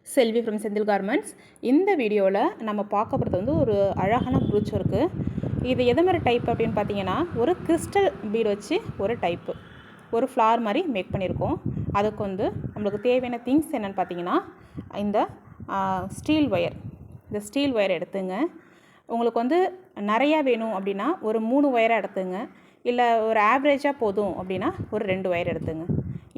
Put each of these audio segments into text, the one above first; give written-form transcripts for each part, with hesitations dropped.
Selvi from Senthil garments. இந்த வீடியோவில் நம்ம பார்க்க போகிறது வந்து ஒரு அழகான ப்ரூச் ஒர்க்கு. இது எது மாதிரி டைப் அப்படின்னு பார்த்தீங்கன்னா, ஒரு கிறிஸ்டல் பீடு வச்சு ஒரு டைப்பு, ஒரு ஃப்ளார் மாதிரி மேக் பண்ணியிருக்கோம். அதுக்கு வந்து நம்மளுக்கு தேவையான திங்ஸ் என்னென்னு பார்த்தீங்கன்னா, இந்த ஸ்டீல் ஒயர். இந்த ஸ்டீல் ஒயர் எடுத்துங்க. உங்களுக்கு வந்து நிறையா வேணும் அப்படின்னா ஒரு 3 ஒயரை எடுத்துங்க. இல்லை ஒரு ஆவரேஜாக போதும் அப்படின்னா ஒரு 2 ஒயர் எடுத்துங்க.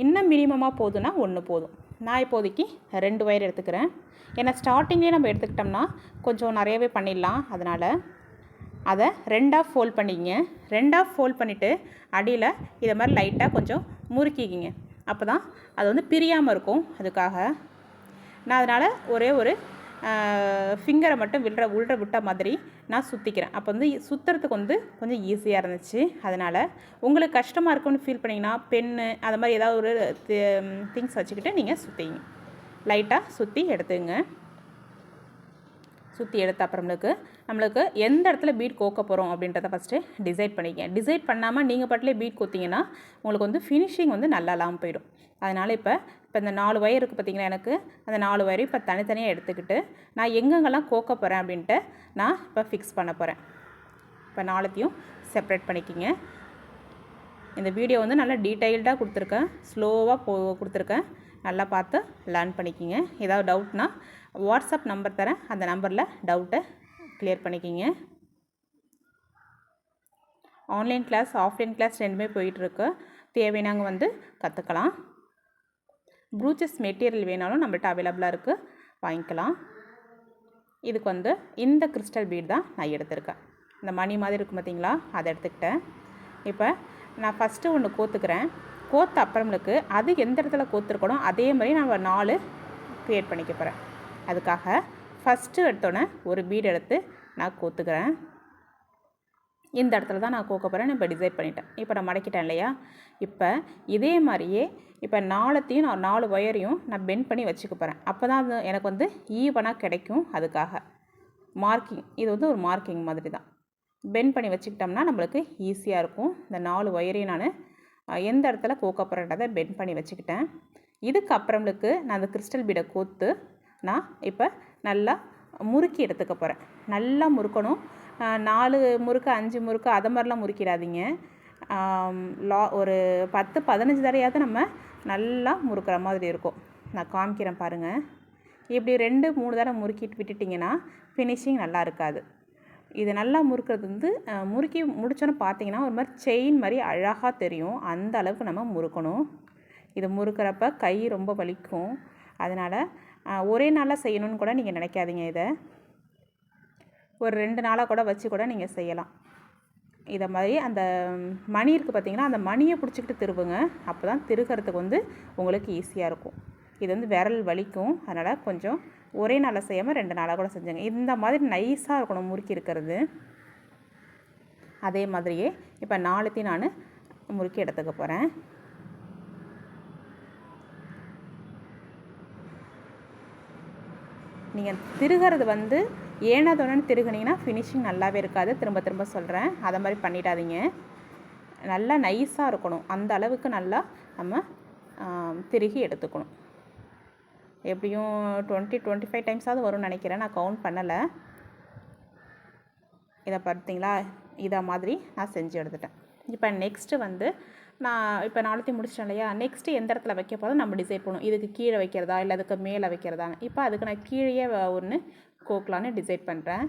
இன்னும் மினிமமாக போதுன்னா 1 போதும். நான் இப்போதைக்கு 2 ஒயர் எடுத்துக்கிறேன். ஏன்னா ஸ்டார்டிங்லேயே நம்ம எடுத்துக்கிட்டோம்னா கொஞ்சம் நிறையவே பண்ணிடலாம். அதனால் அதை 2ஆக ஃபோல்ட் பண்ணிக்கிங்க. 2ஆக ஃபோல்ட் பண்ணிவிட்டு அடியில் இதை மாதிரி லைட்டாக கொஞ்சம் முறுக்கிக்கிங்க. அப்போ தான் அது வந்து பிரியாமல் இருக்கும். அதுக்காக நான் அதனால் ஒரே ஒரு ஃபிங்கரை மட்டும் உள்ள விட்ட மாதிரி நான் சுற்றிக்கிறேன். அப்போ வந்து சுற்றுறதுக்கு வந்து கொஞ்சம் ஈஸியாக இருந்துச்சு. அதனால் உங்களுக்கு கஷ்டமாக இருக்குன்னு ஃபீல் பண்ணிங்கன்னா பென்னு அது மாதிரி ஏதாவது ஒரு திங்ஸ் வச்சுக்கிட்டு நீங்கள் சுற்றிங்க. லைட்டாக சுற்றி எடுத்துங்க. சுற்றி எடுத்த நம்மளுக்கு எந்த இடத்துல பீட் கோக்க போகிறோம் அப்படின்றத ஃபஸ்ட்டு டிசைட் பண்ணிக்க. டிசைட் பண்ணாமல் நீங்கள் பாட்டிலே பீட் கோத்திங்கன்னா உங்களுக்கு வந்து ஃபினிஷிங் வந்து நல்லா இல்லாமல் போயிடும். அதனால் இப்போ இந்த 4 ஒயர் இருக்குது பார்த்திங்களா, எனக்கு அந்த 4 ஒயரையும் இப்போ தனித்தனியாக எடுத்துக்கிட்டு நான் எங்கெங்கெல்லாம் கோக்க போகிறேன் அப்படின்ட்டு நான் இப்போ ஃபிக்ஸ் பண்ண போகிறேன். இப்போ 4த்தையும் செப்ரேட் பண்ணிக்கிங்க. இந்த வீடியோ வந்து நல்லா டீட்டெயில்டாக கொடுத்துருக்கேன், ஸ்லோவாக கொடுத்துருக்கேன். நல்லா பார்த்து லேர்ன் பண்ணிக்கிங்க. ஏதாவது டவுட்னா வாட்ஸ்அப் நம்பர் தரேன், அந்த நம்பரில் டவுட்டை கிளியர் பண்ணிக்கிங்க. ஆன்லைன் கிளாஸ் ஆஃப்லைன் கிளாஸ் ரெண்டுமே போயிட்டுருக்கு. தேவையானவங்க வந்து கற்றுக்கலாம். ப்ரூச்சஸ் மெட்டீரியல் வேணாலும் நம்மள்ட்ட அவைலபிளாக இருக்குது, வாங்கிக்கலாம். இதுக்கு வந்து இந்த கிறிஸ்டல் பீட் தான் நான் எடுத்திருக்கேன். இந்த மணி மாதிரி இருக்கும் பார்த்திங்களா, அதை எடுத்துக்கிட்டேன். இப்போ நான் ஃபஸ்ட்டு ஒன்று கோத்துக்கிறேன். கோத்த அப்புறமேலுக்கு அது எந்த இடத்துல கோத்துருக்கணும் அதே மாதிரி நான் 4 க்ரியேட் பண்ணிக்க போகிறேன். அதுக்காக ஃபஸ்ட்டு எடுத்தோன்னே ஒரு பீட் எடுத்து நான் கோத்துக்கிறேன். இந்த இடத்துல தான் நான் கோக்க போகிறேன். இப்போ டிசைட் பண்ணிட்டேன். இப்போ நான் மடக்கிட்டேன் இல்லையா. இப்போ இதே மாதிரியே இப்போ 4த்தையும் நான் 4 ஒயரையும் நான் பெண்ட் பண்ணி வச்சுக்க போகிறேன். அப்போ தான் அது எனக்கு வந்து ஈவனாக கிடைக்கும். அதுக்காக மார்க்கிங், இது வந்து ஒரு மார்க்கிங் மாதிரி தான். பெண்ட் பண்ணி வச்சுக்கிட்டோம்னா நம்மளுக்கு ஈஸியாக இருக்கும். இந்த 4 ஒயரையும் நான் எந்த இடத்துல கோக்க போகிறேன்றதை பெண்ட் பண்ணி வச்சுக்கிட்டேன். இதுக்கு அப்புறமேலுக்கு நான் அந்த கிறிஸ்டல் பீடை கோத்து நான் இப்போ நல்லா முறுக்கி எடுத்துக்க போகிறேன். நல்லா முறுக்கணும். 4 முறுக்கு 5 முறுக்கு அதை மாதிரிலாம் முறுக்கிடாதீங்க. ஒரு 10-15 தடையாவது நம்ம நல்லா முறுக்கிற மாதிரி இருக்கும். நான் காமிக்கிறேன் பாருங்கள். இப்படி 2-3 தடவை முறுக்கிட்டு விட்டுட்டிங்கன்னா ஃபினிஷிங் நல்லா இருக்காது. இது நல்லா முறுக்கிறது வந்து முறுக்கி முடிச்சோன்னு பார்த்தீங்கன்னா ஒரு மாதிரி செயின் மாதிரி அழகாக தெரியும். அந்த அளவுக்கு நம்ம முறுக்கணும். இது முறுக்கிறப்ப கை ரொம்ப வலிக்கும். அதனால் ஒரே நாளாக செய்யணும்னு கூட நீங்கள் நினைக்காதீங்க. இதை ஒரு 2 நாளாக கூட வச்சு கூட நீங்கள் செய்யலாம். இதை மாதிரி அந்த மணி இருக்குது பார்த்திங்கன்னா, அந்த மணியை பிடிச்சிக்கிட்டு திருவுங்க. அப்போ தான் திருகிறதுக்கு வந்து உங்களுக்கு ஈஸியாக இருக்கும். இது வந்து விரல் வலிக்கும். அதனால் கொஞ்சம் ஒரே நாளில் செய்யாமல் 2 நாளாக கூட செஞ்சுங்க. இந்த மாதிரி நைஸாக இருக்கணும் முறுக்கி இருக்கிறது. அதே மாதிரியே இப்போ 4த்தையும் நான் முறுக்கி எடுத்துக்க போகிறேன். நீங்கள் திருகிறது வந்து ஏனாதோன்னு திருகுனிங்கன்னா ஃபினிஷிங் நல்லாவே இருக்காது. திரும்ப திரும்ப சொல்கிறேன், அதை மாதிரி பண்ணிடாதீங்க. நல்லா நைஸாக இருக்கணும். அந்த அளவுக்கு நல்லா நம்ம திருகி எடுத்துக்கணும். எப்படியும் 20-25 டைம்ஸாவது வரும்னு நினைக்கிறேன். நான் கவுண்ட் பண்ணலை. இதை பார்த்தீங்களா, இதை மாதிரி நான் செஞ்சு எடுத்துட்டேன். இப்போ நெக்ஸ்ட்டு வந்து நான் இப்போ 4த்தையும் முடிச்சிட்டேன் இல்லையா. நெக்ஸ்ட்டு எந்த இடத்துல வைக்க போகிறோம் நம்ம டிசைட் பண்ணுவோம். இதுக்கு கீழே வைக்கிறதா இல்லை அதுக்கு மேலே வைக்கிறதான்னு. இப்போ அதுக்கு நான் கீழே ஒன்று கோக்கலான்னு டிசைட் பண்ணுறேன்.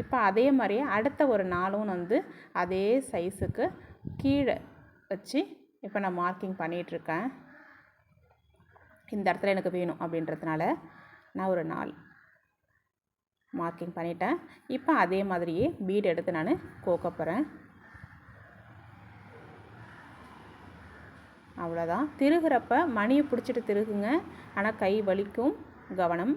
இப்போ அதே மாதிரியே அடுத்த ஒரு 4ம் வந்து அதே சைஸுக்கு கீழே வச்சு இப்போ நான் மார்க்கிங் பண்ணிகிட்ருக்கேன். இந்த இடத்துல எனக்கு வேணும் அப்படின்றதுனால நான் ஒரு 4 மார்க்கிங் பண்ணிட்டேன். இப்போ அதே மாதிரியே பீட் எடுத்து நான் கோக்க போகிறேன். அவ்வளோதான். திருகிறப்ப மணியை பிடிச்சிட்டு திருகுங்க. ஆனால் கை வலிக்கும், கவனம்.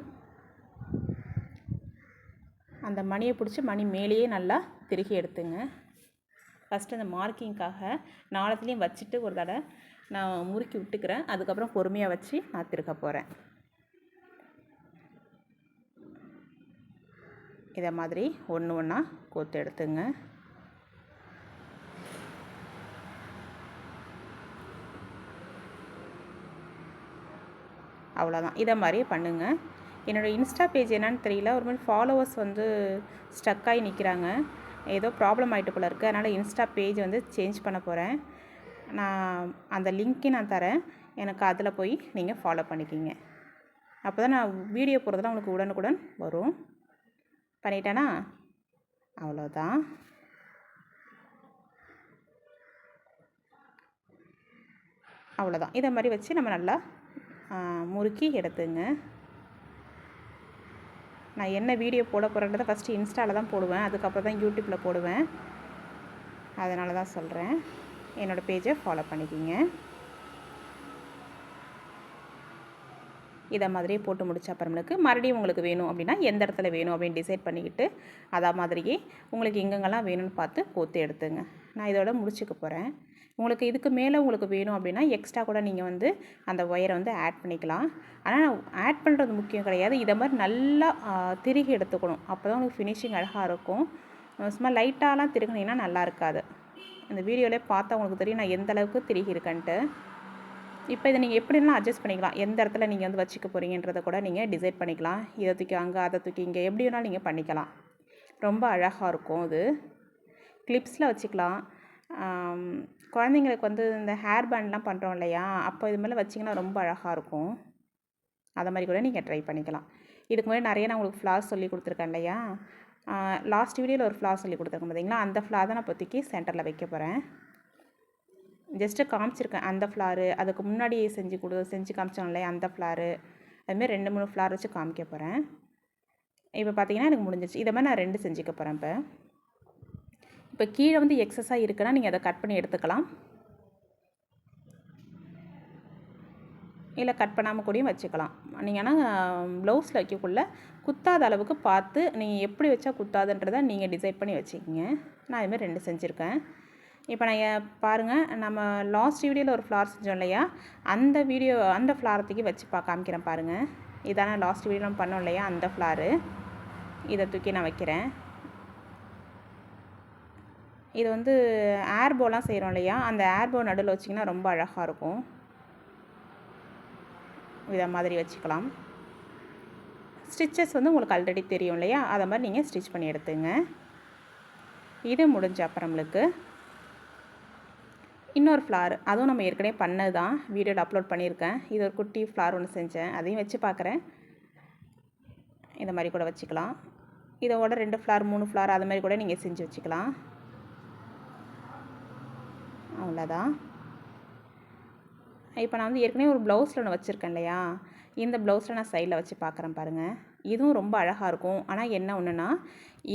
அந்த மணியை பிடிச்சி மணி மேலேயே நல்லா திருகி எடுத்துங்க. ஃபஸ்ட்டு அந்த மார்க்கிங்காக 4த்துலேயும் வச்சுட்டு ஒரு தடவை நான் முறுக்கி விட்டுக்கிறேன். அதுக்கப்புறம் பொறுமையாக வச்சு நான் திருக போகிறேன். இதை மாதிரி ஒன்று ஒன்றா கோத்து எடுத்துங்க. அவ்வளோதான். இதை மாதிரியே பண்ணுங்கள். என்னோடய இன்ஸ்டா பேஜ் என்னன்னு தெரியல, ஒரு மாதிரி ஃபாலோவர்ஸ் வந்து ஸ்டக் ஆகி நிற்கிறாங்க. ஏதோ ப்ராப்ளம் ஆகிட்டு போல இருக்குது. அதனால் இன்ஸ்டா பேஜ் வந்து சேஞ்ச் பண்ண போகிறேன். நான் அந்த லிங்க்கையும் நான் தரேன். எனக்கு அதில் போய் நீங்கள் ஃபாலோ பண்ணிக்கிங்க. அப்போ தான் நான் வீடியோ போடுறதுலாம் உங்களுக்கு உடனுக்குடன் வரும். பண்ணிட்டேனா? அவ்வளோதான். அவ்வளோதான். இதை மாதிரி வச்சு நம்ம நல்லா முறுக்கி எடுத்துங்க. நான் என்ன வீடியோ போட போகிறேன்றதை ஃபஸ்ட்டு இன்ஸ்டாவில் தான் போடுவேன், அதுக்கப்புறம் தான் யூடியூப்பில் போடுவேன். அதனால தான் சொல்கிறேன். என்னோடய பேஜை ஃபாலோ பண்ணிக்கிங்க. இதை மாதிரியே போட்டு முடிச்ச அப்புறமேலுக்கு மறுபடியும் உங்களுக்கு வேணும் அப்படின்னா எந்த இடத்துல வேணும் அப்படின்னு டிசைட் பண்ணிக்கிட்டு அதை மாதிரியே உங்களுக்கு எங்கெங்கெல்லாம் வேணும்னு பார்த்து கோத்து எடுத்துங்க. நான் இதோட முடிச்சுக்க போகிறேன். உங்களுக்கு இதுக்கு மேலே உங்களுக்கு வேணும் அப்படின்னா எக்ஸ்ட்ரா கூட நீங்கள் வந்து அந்த ஒயரை வந்து ஆட் பண்ணிக்கலாம். ஆனால் ஆட் பண்ணுறது முக்கியம் கிடையாது. இதை மாதிரி நல்லா திருகி எடுத்துக்கணும். அப்போ தான் உங்களுக்கு ஃபினிஷிங் அழகாக இருக்கும். சும்மா லைட்டாலாம் திருகினீங்கன்னா நல்லா இருக்காது. இந்த வீடியோவிலே பார்த்தா உங்களுக்கு தெரியும் நான் எந்த அளவுக்கு திருகி இருக்கேன்ட்டு. இப்போ இதை நீங்கள் எப்படின்னா அட்ஜஸ்ட் பண்ணிக்கலாம். எந்த இடத்துல நீங்கள் வந்து வச்சுக்க போகிறீங்கன்றதை கூட நீங்கள் டிசைட் பண்ணிக்கலாம். இதை தூக்கி அங்கே, அதை தூக்கி இங்கே, எப்படி வேணாலும் நீங்கள் பண்ணிக்கலாம். ரொம்ப அழகாக இருக்கும். இது கிளிப்ஸில் வச்சுக்கலாம். குழந்தைங்களுக்கு வந்து இந்த ஹேர் பேண்ட்லாம் பண்ணுறோம் இல்லையா, அப்போ இது மேலே வச்சிங்கன்னா ரொம்ப அழகாக இருக்கும். அதை மாதிரி கூட நீங்கள் ட்ரை பண்ணிக்கலாம். இதுக்கு முன்னாடி நிறைய நான் உங்களுக்கு ஃப்ளார்ஸ் சொல்லி கொடுத்துருக்கேன் இல்லையா, லாஸ்ட் வீடியோவில் ஒரு ஃப்ளார் சொல்லி கொடுத்துருக்கேன் பார்த்தீங்களா, அந்த ஃப்ளார் தான் நான் இப்போதைக்கு சென்டரில் வைக்க போகிறேன். ஜஸ்ட்டு காமிச்சிருக்கேன் அந்த ஃப்ளாரு, அதுக்கு முன்னாடி செஞ்சு காமிச்சோம் இல்லையா அந்த ஃப்ளாரு, அதுமாதிரி 2-3 ஃப்ளார் வச்சு காமிக்க போகிறேன். இப்போ பார்த்தீங்கன்னா எனக்கு முடிஞ்சிச்சு. இதை மாதிரி நான் 2 செஞ்சுக்க போகிறேன். இப்போ கீழே வந்து எக்ஸஸாக இருக்குன்னா நீங்கள் அதை கட் பண்ணி எடுத்துக்கலாம், இல்லை கட் பண்ணாமல் கூடயும் வச்சுக்கலாம். நீங்கள் ஆனால் ப்ளவுஸில் வைக்கக்குள்ள குத்தாத அளவுக்கு பார்த்து நீங்கள் எப்படி வச்சா குத்தாதுன்றதை நீங்கள் டிசைட் பண்ணி வச்சுக்கிங்க. நான் இதுமாதிரி 2 செஞ்சுருக்கேன். இப்போ நான் பாருங்கள், நம்ம லாஸ்ட் வீடியோவில் ஒரு ஃப்ளார் செஞ்சோம் இல்லையா, அந்த ஃப்ளாரத்துக்கு வச்சு காமிக்கிறேன் பாருங்கள். இதான லாஸ்ட் வீடியோ நம்ம பண்ணோம் இல்லையா அந்த ஃப்ளாரு, இதை தூக்கி நான் வைக்கிறேன். இது வந்து ஏர்போலாம் செய்கிறோம் இல்லையா, அந்த ஏர்போ நடுவில் வச்சிங்கன்னா ரொம்ப அழகாக இருக்கும். இதை மாதிரி வச்சுக்கலாம். ஸ்டிச்சஸ் வந்து உங்களுக்கு ஆல்ரெடி தெரியும் இல்லையா, அதை மாதிரி நீங்கள் ஸ்டிச் பண்ணி எடுத்துங்க. இது முடிஞ்ச அப்புறமேலுக்கு இன்னொரு ஃப்ளார், அதுவும் நம்ம ஏற்கனவே பண்ணது தான், வீடியோவில் அப்லோட் பண்ணியிருக்கேன். இது ஒரு குட்டி ஃப்ளார் ஒன்று செஞ்சேன், அதையும் வச்சு பார்க்குறேன். இந்த மாதிரி கூட வச்சுக்கலாம். இதோட 2 ஃப்ளார் 3 ஃப்ளார் அது மாதிரி கூட நீங்கள் செஞ்சு வச்சுக்கலாம். அவ்வளோதான். இப்போ நான் வந்து ஏற்கனவே ஒரு ப்ளவுஸில் ஒன்று வச்சுருக்கேன் இல்லையா, இந்த ப்ளவுஸில் நான் சைடில் வச்சு பார்க்குறேன் பாருங்கள். இதுவும் ரொம்ப அழகாக இருக்கும். ஆனால் என்ன ஒன்றுனா,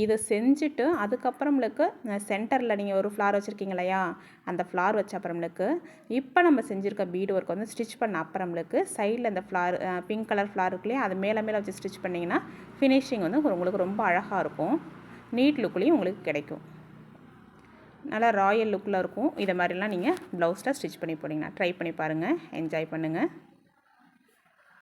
இதை செஞ்சுட்டு அதுக்கப்புறமேலுக்கு சென்டரில் நீங்கள் ஒரு ஃப்ளார் வச்சுருக்கீங்க இல்லையா, அந்த ஃப்ளார் வச்ச அப்புறமேலுக்கு இப்போ நம்ம செஞ்சுருக்க பீடு ஒர்க் வந்து ஸ்டிச் பண்ண அப்புறமேலுக்கு சைடில் அந்த ஃப்ளார் பிங்க் கலர் ஃப்ளார் இருக்கு இல்லையா, அது மேலே வச்சு ஸ்டிச் பண்ணிங்கன்னா ஃபினிஷிங் வந்து உங்களுக்கு ரொம்ப அழகாக இருக்கும். நீட் லுக்லேயும் உங்களுக்கு கிடைக்கும். நல்லா ராயல் லுக்கில் இருக்கும். இதை மாதிரிலாம் நீங்கள் ப்ளவுஸில் ஸ்டிச் பண்ணி போனீங்கன்னா ட்ரை பண்ணி பாருங்கள். என்ஜாய் பண்ணுங்கள்.